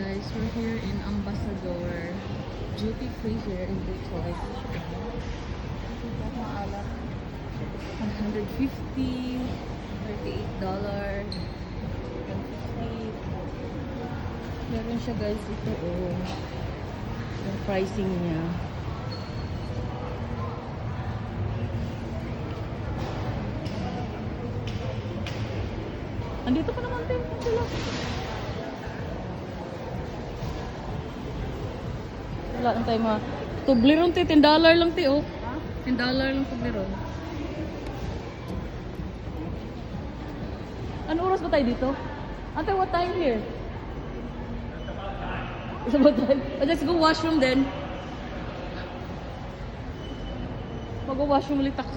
guys, we're here in Ambassador. Duty free here in Detroit. 150, $38, 150. Meron siya guys ito oh. Yung pricing niya. Andito pa naman din sila. Wala lang tayo mga Toblerone te, $10 lang te oh. $10 lang Toblerone. Ano oras ba tayo dito? Ante, what time here? It's about time. Let's go washroom then. Mag-washroom ulit ako.